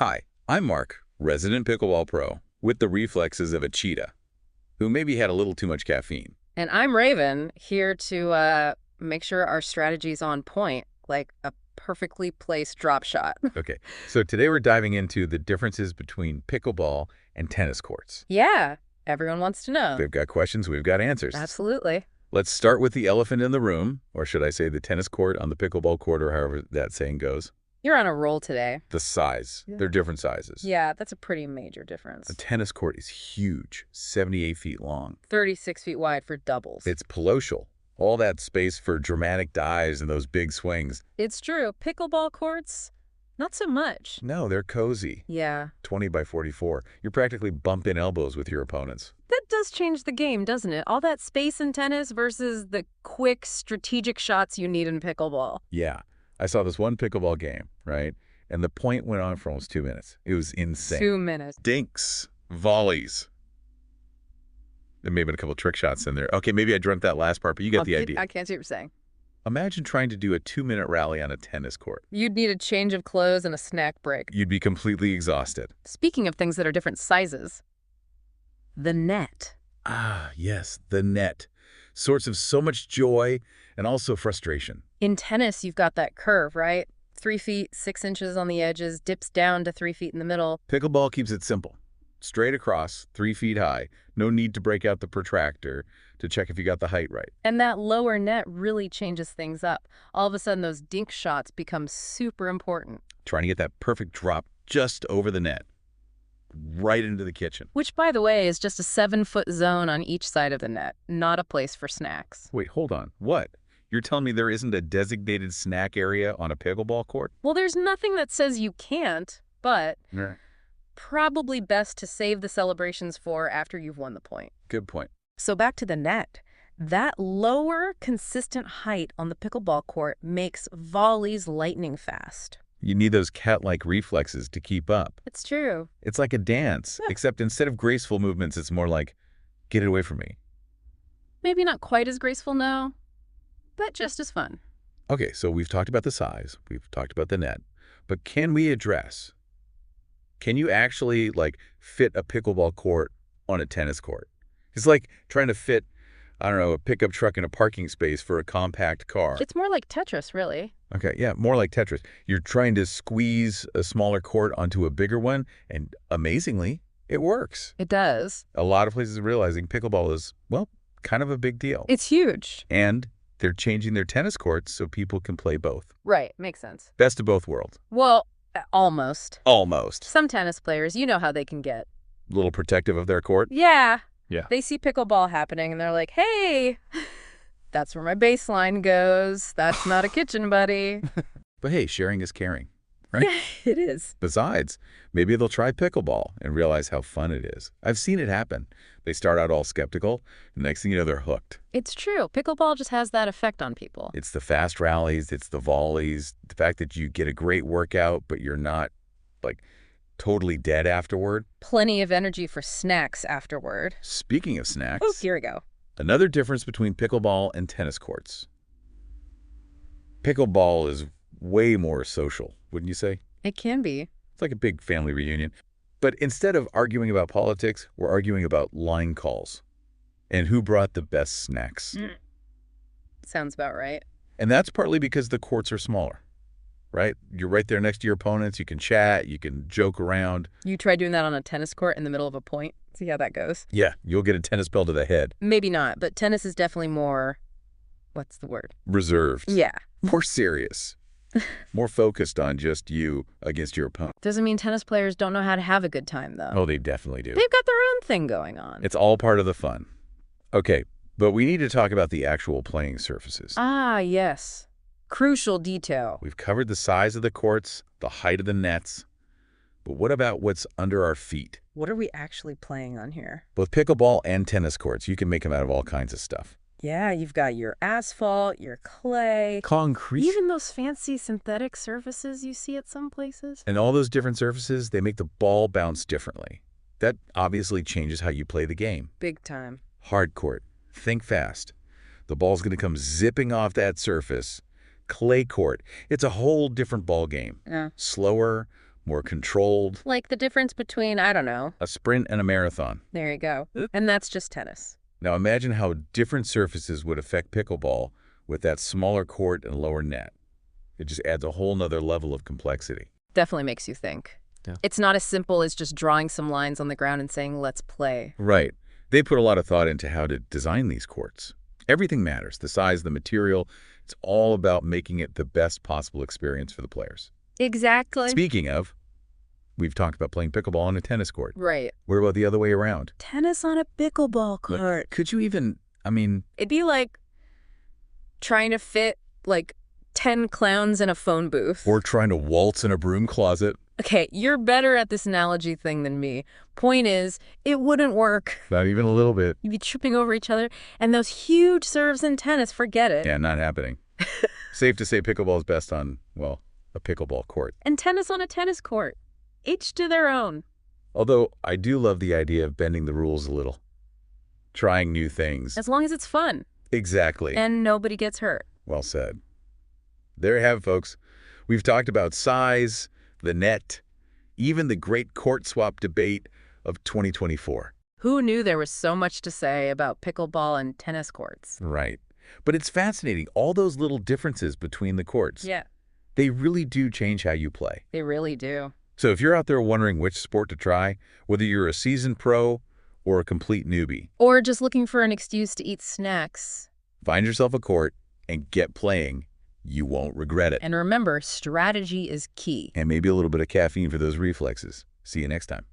Hi, I'm Mark, resident pickleball pro, with the reflexes of a cheetah, who maybe had a little too much caffeine. And I'm Raven, here to make sure our strategy's on point, like a perfectly placed drop shot. Okay, so today we're diving into the differences between pickleball and tennis courts. Yeah, everyone wants to know. They've got questions, we've got answers. Absolutely. Let's start with the elephant in the room, or should I say the tennis court on the pickleball court, or however that saying goes. You're on a roll today. The size. Yeah. They're different sizes. Yeah, that's a pretty major difference. A tennis court is huge, 78 feet long. 36 feet wide for doubles. It's palatial. All that space for dramatic dives and those big swings. It's true. Pickleball courts, not so much. No, they're cozy. Yeah. 20 by 44. You're practically bumping elbows with your opponents. That does change the game, doesn't it? All that space in tennis versus the quick, strategic shots you need in pickleball. Yeah. I saw this one pickleball game, right? And the point went on for almost 2 minutes. It was insane. 2 minutes. Dinks, volleys. There may have been a couple trick shots in there. Okay, maybe I dreamt that last part, but you get the idea. I can't see what you're saying. Imagine trying to do a 2-minute rally on a tennis court. You'd need a change of clothes and a snack break. You'd be completely exhausted. Speaking of things that are different sizes, the net. Ah, yes, the net. Source of so much joy and also frustration. In tennis, you've got that curve, right? 3 feet, 6 inches on the edges, dips down to 3 feet in the middle. Pickleball keeps it simple. Straight across, 3 feet high. No need to break out the protractor to check if you got the height right. And that lower net really changes things up. All of a sudden, those dink shots become super important. Trying to get that perfect drop just over the net. Right into the kitchen. Which, by the way, is just a 7-foot zone on each side of the net, not a place for snacks. Wait, hold on. What? You're telling me there isn't a designated snack area on a pickleball court? Well, there's nothing that says you can't, but Right. probably best to save the celebrations for after you've won the point. Good point. So back to the net. That lower, consistent height on the pickleball court makes volleys lightning fast. You need those cat-like reflexes to keep up. It's true. It's like a dance, except instead of graceful movements, it's more like, get it away from me. Maybe not quite as graceful, no, but just as fun. Okay, so we've talked about the size, we've talked about the net, but can you actually, fit a pickleball court on a tennis court? It's like trying to fit, I don't know, a pickup truck in a parking space for a compact car. It's more like Tetris, really. Okay, yeah, more like Tetris. You're trying to squeeze a smaller court onto a bigger one, and amazingly, it works. It does. A lot of places are realizing pickleball is, well, kind of a big deal. It's huge. And they're changing their tennis courts so people can play both. Right, makes sense. Best of both worlds. Well, almost. Almost. Some tennis players, you know how they can get. A little protective of their court. Yeah. Yeah. They see pickleball happening and they're like, hey, that's where my baseline goes. That's not a kitchen, buddy. But hey, sharing is caring, right? Yeah, it is. Besides, maybe they'll try pickleball and realize how fun it is. I've seen it happen. They start out all skeptical, and the next thing you know, they're hooked. It's true. Pickleball just has that effect on people. It's the fast rallies, it's the volleys, the fact that you get a great workout, but you're not, totally dead afterward. Plenty of energy for snacks afterward. Speaking of snacks, Oh, here we go. another difference between pickleball and tennis courts. Pickleball is way more social, wouldn't you say? It can be. It's like a big family reunion. But instead of arguing about politics, we're arguing about line calls and who brought the best snacks. Sounds about right. And that's partly because the courts are smaller, right? You're right there next to your opponents. You can chat. You can joke around. You try doing that on a tennis court in the middle of a point. See how that goes. Yeah, you'll get a tennis ball to the head. Maybe not, but tennis is definitely more, what's the word? Reserved. Yeah. More serious. More focused on just you against your opponent. Doesn't mean tennis players don't know how to have a good time, though. Oh, they definitely do. They've got their own thing going on. It's all part of the fun. Okay, but we need to talk about the actual playing surfaces. Ah, yes. Crucial detail. We've covered the size of the courts, the height of the nets, but what about what's under our feet? What are we actually playing on here? Both pickleball and tennis courts, you can make them out of all kinds of stuff. Yeah, you've got your asphalt, your clay, Concrete. even those fancy synthetic surfaces you see at some places. And all those different surfaces, they make the ball bounce differently. That obviously changes how you play the game. Big time. Hard court. Think fast. The ball's going to come zipping off that surface. Clay court. It's a whole different ball game. Yeah. Slower, more controlled. Like the difference between, I don't know. A sprint and a marathon. There you go. And that's just tennis. Now imagine how different surfaces would affect pickleball with that smaller court and lower net. It just adds a whole nother level of complexity. Definitely makes you think. Yeah. It's not as simple as just drawing some lines on the ground and saying, let's play. Right. They put a lot of thought into how to design these courts. Everything matters. The size, the material. It's all about making it the best possible experience for the players. Exactly. Speaking of, we've talked about playing pickleball on a tennis court. Right. What about the other way around? Tennis on a pickleball court. Could you even, It'd be like trying to fit, 10 clowns in a phone booth. or trying to waltz in a broom closet. Okay, you're better at this analogy thing than me. Point is, it wouldn't work. Not even a little bit. You'd be tripping over each other, and those huge serves in tennis, forget it. Yeah, not happening. Safe to say pickleball is best on, well, a pickleball court. And tennis on a tennis court. Each to their own. Although I do love the idea of bending the rules a little. Trying new things. As long as it's fun. Exactly. And nobody gets hurt. Well said. There you have it, folks. We've talked about size, the net, even the great court swap debate of 2024. Who knew there was so much to say about pickleball and tennis courts? Right. But it's fascinating, all those little differences between the courts. Yeah, They really do change how you play. they really do. So if you're out there wondering which sport to try, whether you're a seasoned pro or a complete newbie, Or just looking for an excuse to eat snacks. find yourself a court and get playing. You won't regret it. And remember, strategy is key. And maybe a little bit of caffeine for those reflexes. See you next time.